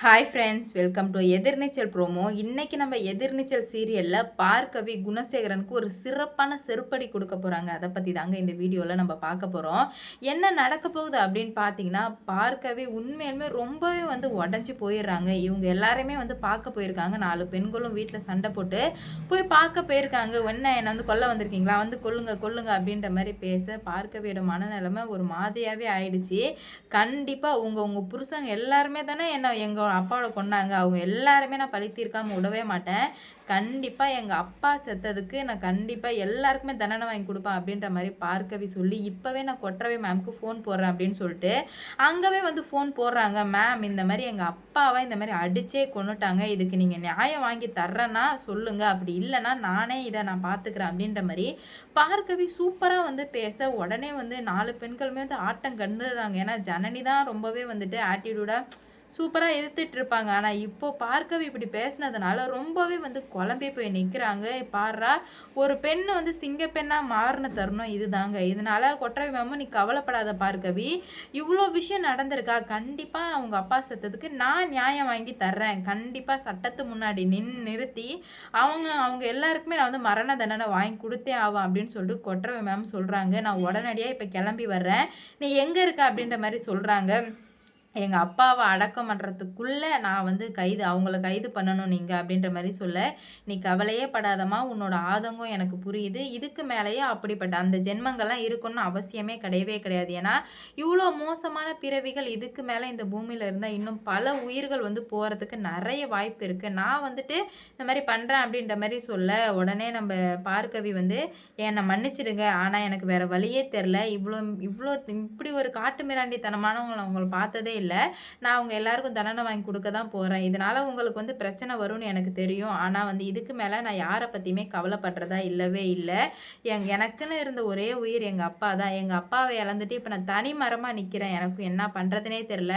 Hi friends, welcome to Ethirneechal promo. இன்னைக்கு நம்ம எதிர்நீச்சல் சீரியலில் பார்கவி குணசேகரனுக்கு ஒரு சிறப்பான செருப்படி கொடுக்க போகிறாங்க. அதை பற்றி தாங்க இந்த வீடியோவில் நம்ம பார்க்க போகிறோம். என்ன நடக்க போகுது அப்படின்னு பார்த்தீங்கன்னா, பார்கவி உண்மையிலுமே ரொம்பவே உடஞ்சி போயிடுறாங்க. இவங்க எல்லாருமே பார்க்க போயிருக்காங்க. 4 பெண்களும் வீட்டில் சண்டை போட்டு போய் பார்க்க போயிருக்காங்க. என்னை கொல்ல வந்திருக்கீங்களா, கொல்லுங்க கொல்லுங்க அப்படின்ற மாதிரி பேச பார்கவியோட மனநிலைமை ஒரு மாதிரியாகவே ஆயிடுச்சு. கண்டிப்பாக உங்கள் புருஷங்க எல்லாருமே தானே எங்கள் அப்பாவோட கொன்னாங்க. அவங்க எல்லாருமே நான் பழி தீர்க்காம விடவே மாட்டேன். கண்டிப்பாக எங்கள் அப்பா செத்ததுக்கு நான் கண்டிப்பாக எல்லாருக்குமே தண்டனை வாங்கி கொடுப்பேன் அப்படின்ற மாதிரி பார்கவி சொல்லி, இப்போவே நான் கொற்றவை மேம்க்கு ஃபோன் போடுறேன் அப்படின்னு சொல்லிட்டு அங்கவே ஃபோன் போடுறாங்க. மேம், இந்த மாதிரி எங்கள் அப்பாவை இந்த மாதிரி அடிச்சே கொன்னுட்டாங்க. இதுக்கு நீங்கள் நியாயம் வாங்கி தர்றேன்னா சொல்லுங்கள், அப்படி இல்லைன்னா நானே இதை நான் பார்த்துக்கிறேன் அப்படின்ற மாதிரி பார்கவி சூப்பராக பேச, உடனே 4 பெண்களுமே ஆட்டம் கண்டுறாங்க. ஏன்னா ஜனனி தான் ரொம்பவே ஆட்டிடியூடாக சூப்பராக எதிர்த்துட்டு இருப்பாங்க. ஆனால் இப்போ பார்கவி இப்படி பேசினதுனால ரொம்பவே குழம்பி போய் நிற்கிறாங்க. பாடுறா, ஒரு பெண் சிங்க பெண்ணாக மாறின தருணம் இதுதாங்க. இதனால கொற்றவை மேம், நீ கவலைப்படாத பார்கவி, இவ்வளோ விஷயம் நடந்திருக்கா, கண்டிப்பாக அவங்க அப்பா செத்ததுக்கு நான் நியாயம் வாங்கி தர்றேன். கண்டிப்பாக சட்டத்து முன்னாடி நிறுத்தி அவங்க எல்லாருக்குமே நான் மரண தண்டனை வாங்கி கொடுத்தே ஆகும் அப்படின்னு சொல்லிட்டு கொற்றவை மேம் சொல்கிறாங்க. நான் உடனடியாக இப்போ கிளம்பி வர்றேன், நீ எங்கே இருக்க அப்படின்ற மாதிரி சொல்கிறாங்க. எங்கள் அப்பாவை அடக்கம் பண்ணுறதுக்குள்ளே நான் அவங்கள கைது பண்ணணும் நீங்கள் அப்படின்ற மாதிரி சொல்ல, நீ கவலையே படாதம்மா, உன்னோட ஆதங்கம் எனக்கு புரியுது. இதுக்கு மேலேயே அப்படிப்பட்ட அந்த ஜென்மங்கள்லாம் இருக்கணும்னு அவசியமே கிடையவே கிடையாது. ஏன்னா இவ்வளோ மோசமான பிறவிகள் இதுக்கு மேலே இந்த பூமியில் இருந்தால் இன்னும் பல உயிர்கள் போகிறதுக்கு நிறைய வாய்ப்பு இருக்குது. நான் இந்த மாதிரி பண்ணுறேன் அப்படின்ற மாதிரி சொல்ல, உடனே நம்ம பார்கவி என்னை மன்னிச்சிடுங்க, ஆனால் எனக்கு வேறு வழியே தெரில, இவ்வளோ இப்படி ஒரு காட்டு மிராண்டித்தனமானவங்களை அவங்கள பார்த்ததே இல்லை. நான் அவங்க எல்லாருக்கும் தண்டனை வாங்கி கொடுக்க தான் போகிறேன். இதனால் உங்களுக்கு பிரச்சனை வரும்னு எனக்கு தெரியும். ஆனால் இதுக்கு மேலே நான் யாரை பற்றியுமே கவலைப்படுறதா இல்லவே இல்லை. எனக்குன்னு இருந்த ஒரே உயிர் எங்கள் அப்பா தான். எங்கள் அப்பாவை இழந்துட்டு இப்போ நான் தனி மரமாக நிற்கிறேன். எனக்கு என்ன பண்ணுறதுனே தெரில.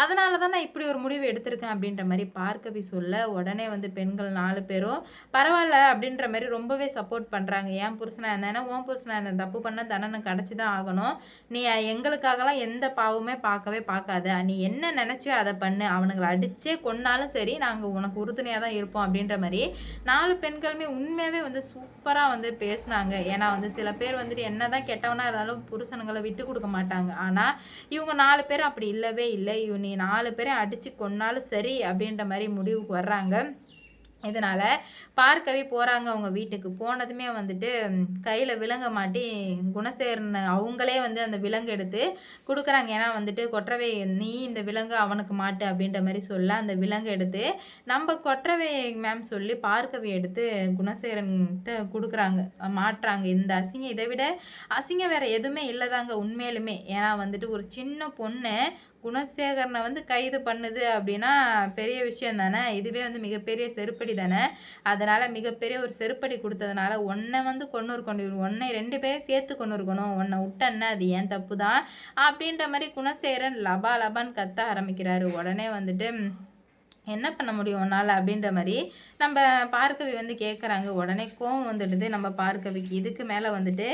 அதனால தான் நான் இப்படி ஒரு முடிவு எடுத்திருக்கேன் அப்படின்ற மாதிரி பார்கவி சொல்ல, உடனே பெண்கள் 4 பேரும் பரவாயில்ல அப்படின்ற மாதிரி ரொம்பவே சப்போர்ட் பண்ணுறாங்க. ஏன் புருஷனாக இருந்தேன்னா உன் புருஷனாக இருந்தேன், தப்பு பண்ணால் தண்டனை கிடச்சி தான் ஆகணும். நீ எங்களுக்காகலாம் எந்த பாவமே பார்க்கவே பார்க்காத, நீ என்ன நினச்சியோ அதை பண்ணு, அவனுங்களை அடித்தே கொன்னாலும் சரி, நாங்கள் உனக்கு உறுதுணையாக தான் இருப்போம் அப்படின்ற மாதிரி 4 பெண்களுமே உண்மையாகவே சூப்பராக பேசினாங்க. ஏன்னா சில பேர் என்ன தான் கெட்டவனாக இருந்தாலும் புருஷனுங்களை விட்டு கொடுக்க மாட்டாங்க. ஆனால் இவங்க 4 பேரும் அப்படி இல்லவே இல்லை. நீ 4 பேரை அடித்து கொன்னாலும் சரி அப்படின்ற மாதிரி முடிவுக்கு வர்றாங்க. இதனால் பார்கவி போகிறாங்க அவங்க வீட்டுக்கு. போனதுமே கையில் விலங்க மாட்டி குணசேகரன் அவங்களே அந்த விலங்கு எடுத்து கொடுக்குறாங்க. ஏன்னா கொற்றவை, நீ இந்த விலங்கு அவனுக்கு மாட்டு அப்படின்ற மாதிரி சொல்ல, அந்த விலங்கு எடுத்து நம்ம கொற்றவை மேம் சொல்லி பார்கவி எடுத்து குணசேகரன்கிட்ட கொடுக்குறாங்க, மாட்டுறாங்க. இந்த அசிங்கம் இதை விட அசிங்கம் வேறு எதுவுமே இல்லைதாங்க உண்மையிலுமே. ஏன்னா ஒரு சின்ன பொண்ணு குணசேகரனை கைது பண்ணுது அப்படின்னா பெரிய விஷயம் தானே. இதுவே மிகப்பெரிய செருப்படி தானே. அதனால் மிகப்பெரிய ஒரு செருப்படி கொடுத்ததுனால உன்னை கொண்டு உன்னை 2 பேரும் சேர்த்து கொண்டு இருக்கணும், உன்னை விட்டன்னா அது ஏன் தப்பு தான் அப்படின்ற மாதிரி குணசேகரன் லபா லபான்னு கத்த ஆரம்பிக்கிறாரு. உடனே என்ன பண்ண முடியும் உன்னால் அப்படின்ற மாதிரி நம்ம பார்கவி கேட்குறாங்க. உடனே கோவம் வந்துடுது நம்ம பார்கவிக்கு. இதுக்கு மேலே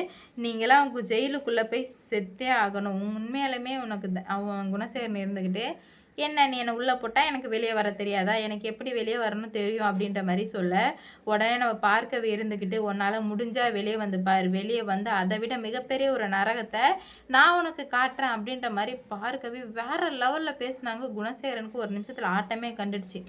நீங்களாம் ஜெயிலுக்குள்ளே போய் செத்தே ஆகணும். உண்மையாலுமே உனக்கு அவன் குணசேகரன் இருந்துக்கிட்டு, என்ன நீ என்னை உள்ளே போட்டால் எனக்கு வெளியே வர தெரியாதா, எனக்கு எப்படி வெளியே வரணும்னு தெரியும் அப்படின்ற மாதிரி சொல்ல, உடனே நம்ம பார்கவி இருந்துக்கிட்டு, உன்னால் முடிஞ்சால் வெளியே பார், வெளியே அதை விட மிகப்பெரிய ஒரு நரகத்தை நான் உனக்கு காட்டுறேன் அப்படின்ற மாதிரி பார்கவி வேறு லெவலில் பேசினாங்க. குணசேகரனுக்கு ஒரு நிமிஷத்தில் ஆட்டமே கண்டுடுச்சு.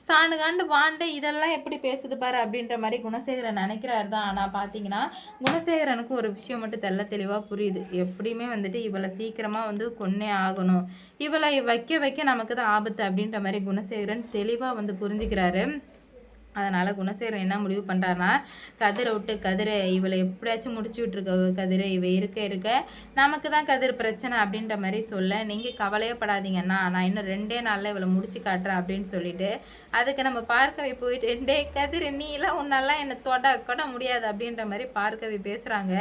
சாணு காண்டு வாண்டு இதெல்லாம் எப்படி பேசுது பாரு அப்படின்ற மாதிரி குணசேகரன் நினைக்கிறாரு தான். ஆனால் பார்த்தீங்கன்னா குணசேகரனுக்கு ஒரு விஷயம் மட்டும் தெளிவாக புரியுது. எப்படியுமே இவளை சீக்கிரமாக கொன்னே ஆகணும், இவளை வைக்க நமக்கு தான் ஆபத்து அப்படின்ற மாதிரி குணசேகரன் தெளிவாக புரிஞ்சுக்கிறாரு. அதனால் குணசேகரன் என்ன முடிவு பண்ணுறாருனா, கதிரை விட்டு, கதிரை இவளை எப்படியாச்சும் முடிச்சு விட்டுருக்க கதிரை, இவ இருக்க நமக்கு தான் கதிர் பிரச்சனை அப்படின்ற மாதிரி சொல்ல, நீங்கள் கவலையே படாதீங்கன்னா நான் இன்னும் 2 நாளில் இவளை முடிச்சு காட்டுறேன் அப்படின்னு சொல்லிட்டு, அதுக்கு நம்ம பார்கவி போயிட்டு, கதிர் நீலாம் உன்னெல்லாம் என்னை கொட முடியாது அப்படின்ற மாதிரி பார்கவி பேசுகிறாங்க.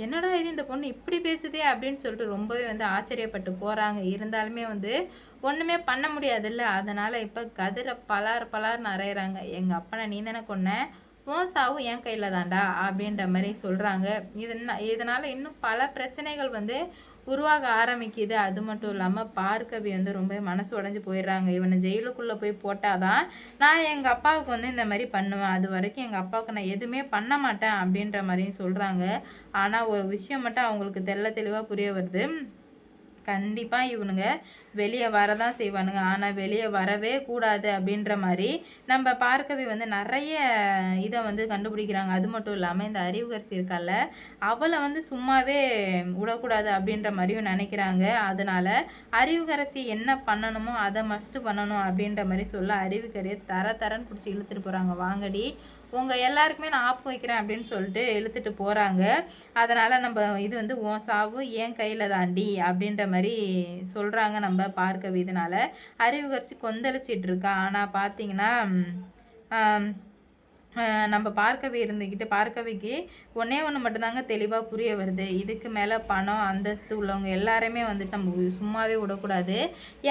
என்னடா இது, இந்த பொண்ணு இப்படி பேசுதே அப்படின்னு சொல்லிட்டு ரொம்பவே ஆச்சரியப்பட்டு போகிறாங்க. இருந்தாலுமே ஒன்றுமே பண்ண முடியாதுல்ல. அதனால் இப்போ கதிரை பலார்னு அரைகிறாங்க. எங்கள் அப்பனை நீ தானே கொன்ன, உன் சாவும் என் கையில் தான்டா அப்படின்ற மாதிரி சொல்கிறாங்க. இதனால் இன்னும் பல பிரச்சனைகள் உருவாக ஆரம்பிக்குது. அது மட்டும் இல்லாம பார்கவி வந்து ரொம்ப மனசு உடைஞ்சு போயிடுறாங்க. இவன ஜெயிலுக்குள்ள போய் போட்டா தான் நான் எங்க அப்பாவுக்கு வந்து இந்த மாரி பண்ணுவேன். அதுவரைக்கும் எங்க அப்பாவுக்கு நான் எதுவுமே பண்ண மாட்டேன் அப்படின்ற மாரியும் சொல்றாங்க. ஆனா ஒரு விஷயம் மட்டும் அவங்களுக்கு தெள்ள தெளிவா புரிய வருது. கண்டிப்பா இவனுங்க வெளிய வரதான் செய்வானுங்க. ஆனா வெளிய வரவே கூடாது அப்படின்ற மாரி நம்ம பார்கவி வந்து நெறைய இத வந்து கண்டுபிடிக்கிறாங்க. அது மட்டும் இல்லாம இந்த அறிவுக்கரசி இருக்கால்ல, அவள வந்து சும்மாவே விடக்கூடாது அப்படின்ற மாரியும் நெனைக்கிறாங்க. அதனால அறிவுக்கரசி என்ன பண்ணணுமோ அத மஸ்ட் பண்ணணும் அப்படின்ற மாரி சொல்ல அறிவுக்கரிய தரன்னு புடிச்சு இழுத்துட்டு போறாங்க. "வாங்கடி, உங்க எல்லாருக்குமே நான் ஆப்பு வைக்கிறேன்" அப்படின்னு சொல்லிட்டு இழுத்துட்டு போறாங்க. அதனால நம்ப இது வந்து "உன் சாவு என் கையில தாண்டி" அப்படின்ற மாரி சொல்றாங்க நம்ம பார்கவி. இதனால அறிவுக்கரசி கொந்தளிச்சிட்டு இருக்கா. ஆனா பார்த்தீங்கன்னா, ஆம் நம்ம பார்கவி இருந்துக்கிட்டு பார்கவிக்கு ஒண்ணே ஒண்ணு மட்டும் தாங்க தெளிவா புரிய வருது. இதுக்கு மேல பணம், அந்தஸ்து உள்ளவங்க எல்லாரையுமே வந்துட்டு நம்ம சும்மாவே விடக்கூடாது.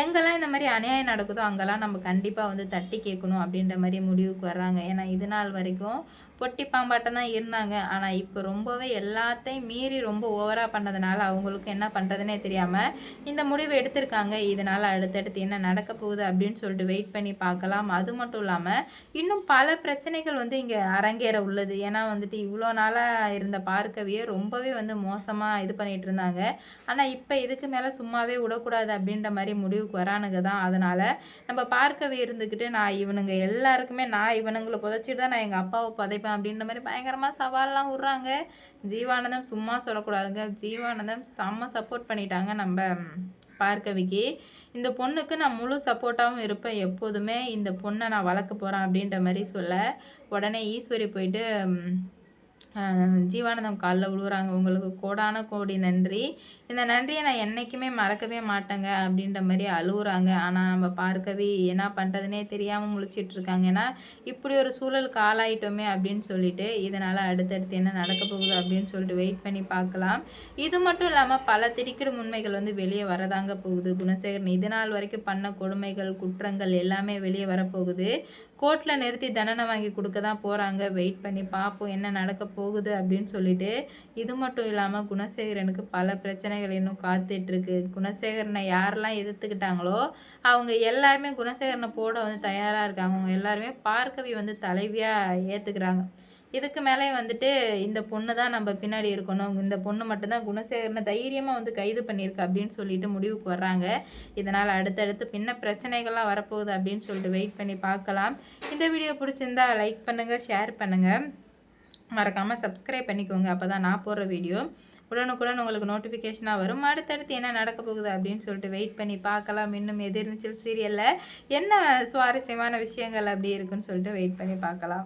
எங்கெல்லாம் இந்த மாரி அநியாயம் நடக்குதோ அங்கெல்லாம் நம்ம கண்டிப்பா வந்து தட்டி கேட்கணும் அப்படின்ற மாரி முடிவுக்கு வர்றாங்க. ஏன்னா இது நாள் வரைக்கும் பொட்டி பாம்பாட்டம் தான் இருந்தாங்க. ஆனா இப்ப ரொம்பவே எல்லாத்தையும் மீறி ரொம்ப ஓவரா பண்ணதுனால அவங்களுக்கு என்ன பண்றதுன்னே தெரியாம இந்த முடிவு எடுத்திருக்காங்க. இதனால அடுத்தடுத்து என்ன நடக்க போகுது அப்படின்னு சொல்லிட்டு வெயிட் பண்ணி பார்க்கலாம். அது மட்டும் இல்லாம இன்னும் பல பிரச்சனைகள் வந்து இங்க அரங்கேற உள்ளது. ஏன்னா வந்துட்டு இவ்ளோ நாளா இருந்த பார்கவிய ரொம்பவே வந்து மோசமா இது பண்ணிட்டு இருந்தாங்க. ஆனா இப்ப இதுக்கு மேல சும்மாவே விடக்கூடாது அப்படின்ற மாரி முடிவுக்கு வரானுங்க தான். அதனால நம்ம பார்கவி இருந்துகிட்டு நான் இவனுங்கள புதைச்சிட்டு தான் நான் எங்க அப்பாவ புதைப்பேன் அப்படின்ற மாரி பயங்கரமா சவால்லாம் விடுறாங்க. ஜீவானந்தம் சும்மா சொல்லக்கூடாதுங்க. ஜீவானந்தம் செம்ம சப்போர்ட் பண்ணிட்டாங்க நம்ப பார்கவிக்கு. இந்த பொண்ணுக்கு நான் முழு சப்போர்ட்டாவும் இருப்பேன் எப்போதுமே. இந்த பொண்ண நான் வளர்க்க போறேன் அப்படின்ற மாரி சொல்ல, உடனே ஈஸ்வரி போயிட்டு ஜீவானந்தம் கால்ல விழுவுறாங்க. "உங்களுக்கு கோடான கோடி நன்றி. இந்த நன்றிய நான் என்னைக்குமே மறக்கவே மாட்டேங்க" அப்படின்ற மாரி அழுவுறாங்க. ஆனா நம்ம பார்கவி என்ன பண்றதுன்னே தெரியாம முழிச்சிட்டு இருக்காங்க. ஏன்னா, இப்படி ஒரு சூழலுக்கு ஆளாயிட்டோமே அப்படின்னு சொல்லிட்டு, இதனால அடுத்தடுத்து என்ன நடக்க போகுது அப்படின்னு சொல்லிட்டு வெயிட் பண்ணி பார்க்கலாம். இது மட்டும் இல்லாம பல திடுக்கிடும் உண்மைகள் வந்து வெளிய வரதாங்க போகுது. குணசேகரன் இது நாள் வரைக்கும் பண்ண கொடுமைகள், குற்றங்கள் எல்லாமே வெளிய வரப்போகுது. கோர்ட்ல நிறுத்தி தண்டனை வாங்கி குடுக்க தான் போறாங்க. வெயிட் பண்ணி பார்ப்போம் என்ன நடக்க போகுது அப்படின்னு சொல்லிட்டு. இது மட்டும் இல்லாம குணசேகரனுக்கு பல பிரச்சனைகள் இன்னும் காத்துட்டு இருக்கு. குணசேகரனை யாரெல்லாம் எதிர்த்துக்கிட்டாங்களோ, அவங்க எல்லாருமே குணசேகரன போட வந்து தயாரா இருக்காங்க. அவங்க எல்லாருமே பார்கவி வந்து தலைவியா ஏத்துக்கிறாங்க. இதுக்கு மேலே வந்துட்டு இந்த பொண்ணு தான் நம்ம பின்னாடி இருக்கணும். இந்த பொண்ணு மட்டும் தான் குணசேகரன தைரியமா வந்து கைது பண்ணியிருக்கு அப்படின்னு சொல்லிட்டு முடிவுக்கு வர்றாங்க. இதனால அடுத்தடுத்து பின்ன பிரச்சனைகள்லாம் வரப்போகுது அப்படின்னு சொல்லிட்டு வெயிட் பண்ணி பார்க்கலாம். இந்த வீடியோ பிடிச்சிருந்தா லைக் பண்ணுங்க, ஷேர் பண்ணுங்க. மறக்காம சப்ஸ்கிரைப் பண்ணிக்கோங்க. அப்பதான் நான் போடுற வீடியோ உடனுக்குடன் உங்களுக்கு நோட்டிஃபிகேஷனா வரும். அடுத்தடுத்து என்ன நடக்க போகுது அப்படின்னு சொல்லிட்டு வெயிட் பண்ணி பார்க்கலாம். இன்னும் எதிர்நீச்சல் சீரியல்ல என்ன சுவாரஸ்யமான விஷயங்கள் அப்படி இருக்குன்னு சொல்லிட்டு வெயிட் பண்ணி பார்க்கலாம்.